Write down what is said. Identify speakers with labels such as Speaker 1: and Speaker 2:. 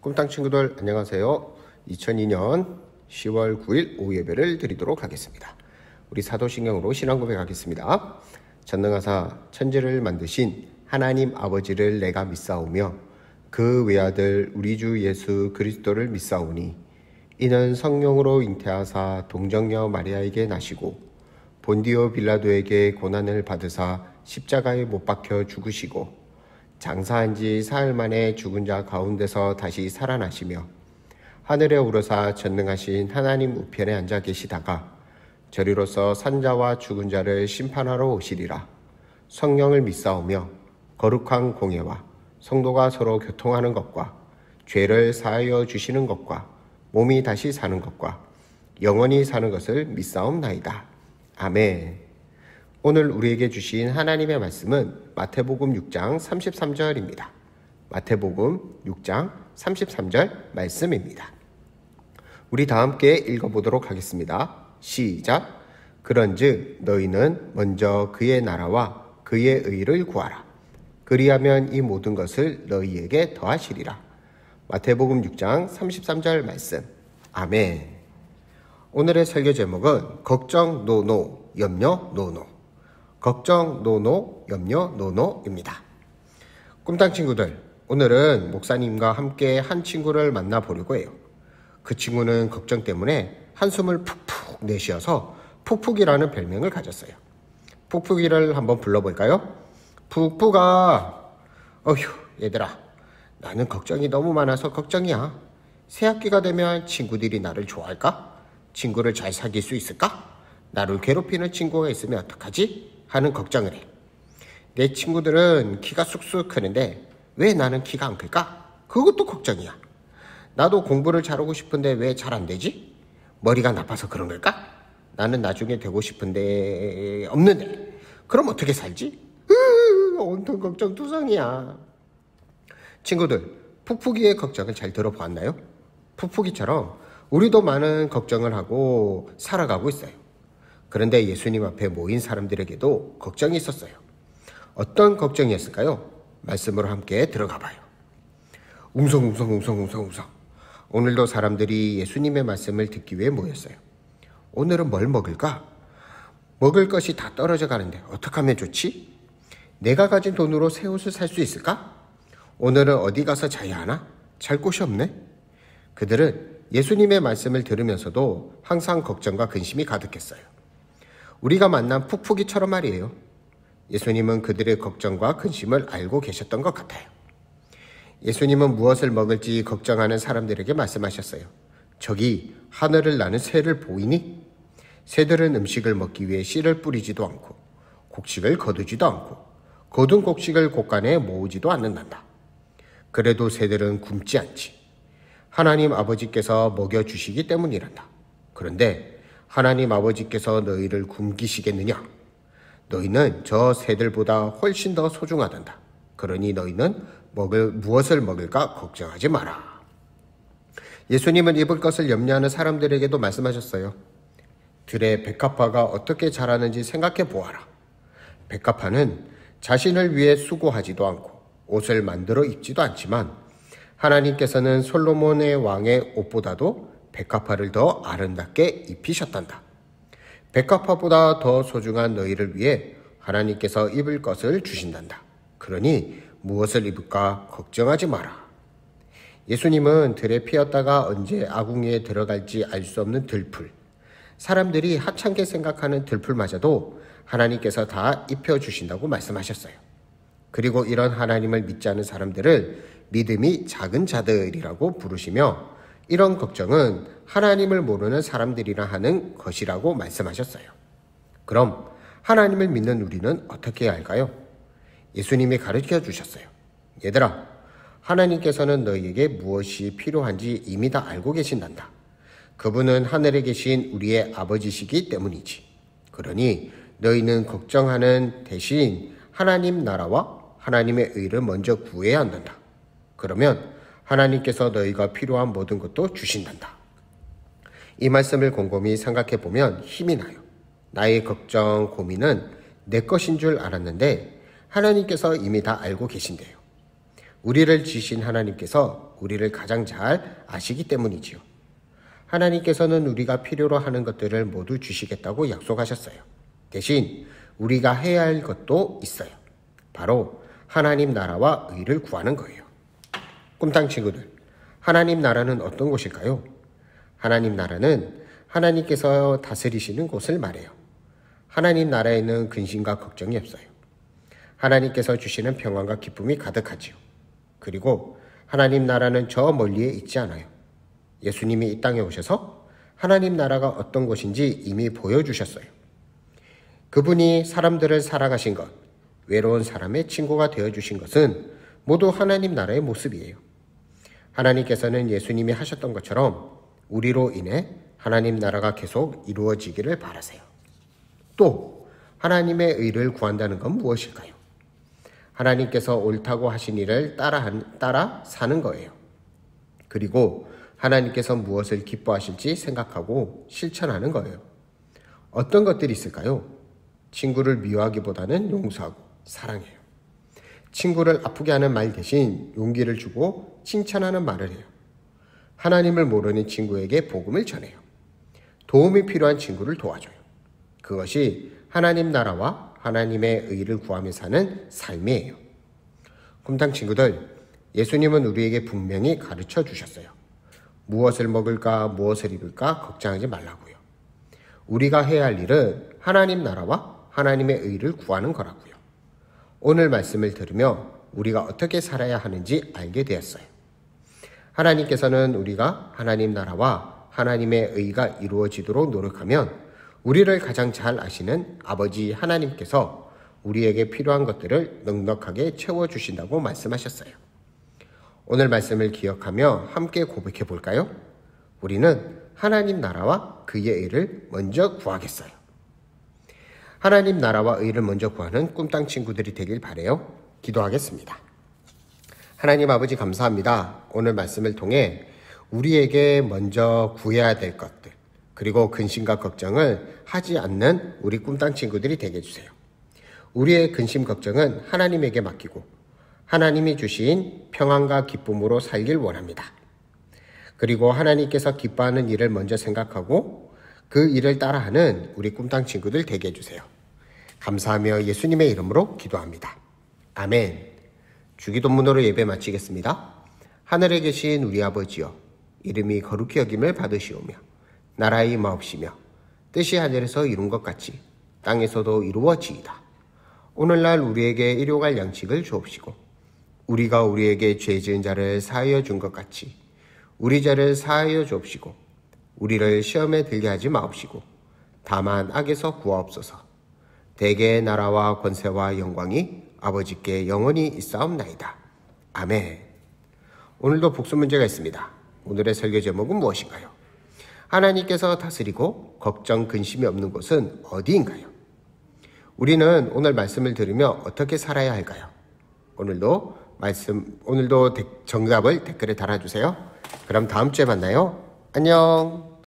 Speaker 1: 꿈땅 친구들 안녕하세요. 2002년 10월 9일 오후 예배를 드리도록 하겠습니다. 우리 사도신경으로 신앙 고백하겠습니다. 전능하사 천지를 만드신 하나님 아버지를 내가 믿사오며 그 외아들 우리 주 예수 그리스도를 믿사오니 이는 성령으로 잉태하사 동정녀 마리아에게 나시고 본디오 빌라도에게 고난을 받으사 십자가에 못 박혀 죽으시고 장사한 지 사흘 만에 죽은 자 가운데서 다시 살아나시며 하늘에 오르사 전능하신 하나님 우편에 앉아 계시다가 저리로서 산자와 죽은 자를 심판하러 오시리라. 성령을 믿사오며 거룩한 공예와 성도가 서로 교통하는 것과 죄를 사하여 주시는 것과 몸이 다시 사는 것과 영원히 사는 것을 믿사옵나이다. 아멘. 오늘 우리에게 주신 하나님의 말씀은 마태복음 6장 33절입니다. 마태복음 6장 33절 말씀입니다. 우리 다 함께 읽어보도록 하겠습니다. 시작. 그런즉 너희는 먼저 그의 나라와 그의 의를 구하라. 그리하면 이 모든 것을 너희에게 더하시리라. 마태복음 6장 33절 말씀. 아멘. 오늘의 설교 제목은 걱정 노노, 염려 노노. 걱정 노노, 염려 노노입니다. 꿈땅 친구들, 오늘은 목사님과 함께 한 친구를 만나보려고 해요. 그 친구는 걱정 때문에 한숨을 푹푹 내쉬어서 푹푹이라는 별명을 가졌어요. 푹푹이를 한번 불러볼까요? 푹푹아. 어휴, 얘들아, 나는 걱정이 너무 많아서 걱정이야. 새학기가 되면 친구들이 나를 좋아할까? 친구를 잘 사귈 수 있을까? 나를 괴롭히는 친구가 있으면 어떡하지? 하는 걱정을 해. 내 친구들은 키가 쑥쑥 크는데 왜 나는 키가 안 클까? 그것도 걱정이야. 나도 공부를 잘하고 싶은데 왜 잘 안 되지? 머리가 나빠서 그런 걸까? 나는 나중에 되고 싶은데 없는데 그럼 어떻게 살지? 온통 걱정투성이야. 친구들, 푹푹이의 걱정을 잘 들어보았나요? 푹푹이처럼 우리도 많은 걱정을 하고 살아가고 있어요. 그런데 예수님 앞에 모인 사람들에게도 걱정이 있었어요. 어떤 걱정이었을까요? 말씀으로 함께 들어가 봐요. 웅성웅성. 오늘도 사람들이 예수님의 말씀을 듣기 위해 모였어요. 오늘은 뭘 먹을까? 먹을 것이 다 떨어져 가는데 어떻게 하면 좋지? 내가 가진 돈으로 새 옷을 살 수 있을까? 오늘은 어디 가서 자야 하나? 잘 곳이 없네? 그들은 예수님의 말씀을 들으면서도 항상 걱정과 근심이 가득했어요. 우리가 만난 푹푹이처럼 말이에요. 예수님은 그들의 걱정과 근심을 알고 계셨던 것 같아요. 예수님은 무엇을 먹을지 걱정하는 사람들에게 말씀하셨어요. 저기 하늘을 나는 새를 보이니? 새들은 음식을 먹기 위해 씨를 뿌리지도 않고 곡식을 거두지도 않고 거둔 곡식을 곳간에 모으지도 않는단다. 그래도 새들은 굶지 않지. 하나님 아버지께서 먹여주시기 때문이란다. 그런데 하나님 아버지께서 너희를 굶기시겠느냐? 너희는 저 새들보다 훨씬 더 소중하단다. 그러니 너희는 무엇을 먹을까 걱정하지 마라. 예수님은 입을 것을 염려하는 사람들에게도 말씀하셨어요. 들의 백합화가 어떻게 자라는지 생각해 보아라. 백합화는 자신을 위해 수고하지도 않고 옷을 만들어 입지도 않지만 하나님께서는 솔로몬의 왕의 옷보다도 백합화를 더 아름답게 입히셨단다. 백합화보다 더 소중한 너희를 위해 하나님께서 입을 것을 주신단다. 그러니 무엇을 입을까 걱정하지 마라. 예수님은 들에 피었다가 언제 아궁이에 들어갈지 알 수 없는 들풀, 사람들이 하찮게 생각하는 들풀마저도 하나님께서 다 입혀주신다고 말씀하셨어요. 그리고 이런 하나님을 믿지 않은 사람들을 믿음이 작은 자들이라고 부르시며 이런 걱정은 하나님을 모르는 사람들이나 하는 것이라고 말씀하셨어요. 그럼 하나님을 믿는 우리는 어떻게 해야 할까요? 예수님이 가르쳐 주셨어요. 얘들아, 하나님께서는 너희에게 무엇이 필요한지 이미 다 알고 계신단다. 그분은 하늘에 계신 우리의 아버지시기 때문이지. 그러니 너희는 걱정하는 대신 하나님 나라와 하나님의 의를 먼저 구해야 한단다. 그러면 하나님께서 너희가 필요한 모든 것도 주신단다. 이 말씀을 곰곰이 생각해 보면 힘이 나요. 나의 걱정, 고민은 내 것인 줄 알았는데 하나님께서 이미 다 알고 계신대요. 우리를 지으신 하나님께서 우리를 가장 잘 아시기 때문이지요. 하나님께서는 우리가 필요로 하는 것들을 모두 주시겠다고 약속하셨어요. 대신 우리가 해야 할 것도 있어요. 바로 하나님 나라와 의를 구하는 거예요. 꿈땅 친구들, 하나님 나라는 어떤 곳일까요? 하나님 나라는 하나님께서 다스리시는 곳을 말해요. 하나님 나라에는 근심과 걱정이 없어요. 하나님께서 주시는 평안과 기쁨이 가득하지요. 그리고 하나님 나라는 저 멀리에 있지 않아요. 예수님이 이 땅에 오셔서 하나님 나라가 어떤 곳인지 이미 보여주셨어요. 그분이 사람들을 사랑하신 것, 외로운 사람의 친구가 되어주신 것은 모두 하나님 나라의 모습이에요. 하나님께서는 예수님이 하셨던 것처럼 우리로 인해 하나님 나라가 계속 이루어지기를 바라세요. 또 하나님의 의를 구한다는 건 무엇일까요? 하나님께서 옳다고 하신 일을 따라 사는 거예요. 그리고 하나님께서 무엇을 기뻐하실지 생각하고 실천하는 거예요. 어떤 것들이 있을까요? 친구를 미워하기보다는 용서하고 사랑해요. 친구를 아프게 하는 말 대신 용기를 주고 칭찬하는 말을 해요. 하나님을 모르는 친구에게 복음을 전해요. 도움이 필요한 친구를 도와줘요. 그것이 하나님 나라와 하나님의 의를 구하며 사는 삶이에요. 꿈땅 친구들, 예수님은 우리에게 분명히 가르쳐 주셨어요. 무엇을 먹을까, 무엇을 입을까 걱정하지 말라고요. 우리가 해야 할 일은 하나님 나라와 하나님의 의를 구하는 거라고요. 오늘 말씀을 들으며 우리가 어떻게 살아야 하는지 알게 되었어요. 하나님께서는 우리가 하나님 나라와 하나님의 의가 이루어지도록 노력하면 우리를 가장 잘 아시는 아버지 하나님께서 우리에게 필요한 것들을 넉넉하게 채워주신다고 말씀하셨어요. 오늘 말씀을 기억하며 함께 고백해 볼까요? 우리는 하나님 나라와 그의 의를 먼저 구하겠어요. 하나님 나라와 의를 먼저 구하는 꿈땅 친구들이 되길 바라요. 기도하겠습니다. 하나님 아버지 감사합니다. 오늘 말씀을 통해 우리에게 먼저 구해야 될 것들, 그리고 근심과 걱정을 하지 않는 우리 꿈땅 친구들이 되게 해주세요. 우리의 근심 걱정은 하나님에게 맡기고 하나님이 주신 평안과 기쁨으로 살길 원합니다. 그리고 하나님께서 기뻐하는 일을 먼저 생각하고 그 일을 따라하는 우리 꿈땅 친구들 되게 해주세요. 감사하며 예수님의 이름으로 기도합니다. 아멘. 주기도문으로 예배 마치겠습니다. 하늘에 계신 우리 아버지여, 이름이 거룩히 여김을 받으시오며 나라의 임하옵시며 뜻이 하늘에서 이룬 것 같이 땅에서도 이루어지이다. 오늘날 우리에게 일용할 양식을 주옵시고 우리가 우리에게 죄 지은 자를 사하여 준 것 같이 우리 죄를 사하여 주옵시고 우리를 시험에 들게 하지 마옵시고 다만 악에서 구하옵소서. 대개의 나라와 권세와 영광이 아버지께 영원히 있사옵나이다. 아멘. 오늘도 복수 문제가 있습니다. 오늘의 설교 제목은 무엇인가요? 하나님께서 다스리고 걱정, 근심이 없는 곳은 어디인가요? 우리는 오늘 말씀을 들으며 어떻게 살아야 할까요? 오늘도 정답을 댓글에 달아주세요. 그럼 다음 주에 만나요. 안녕.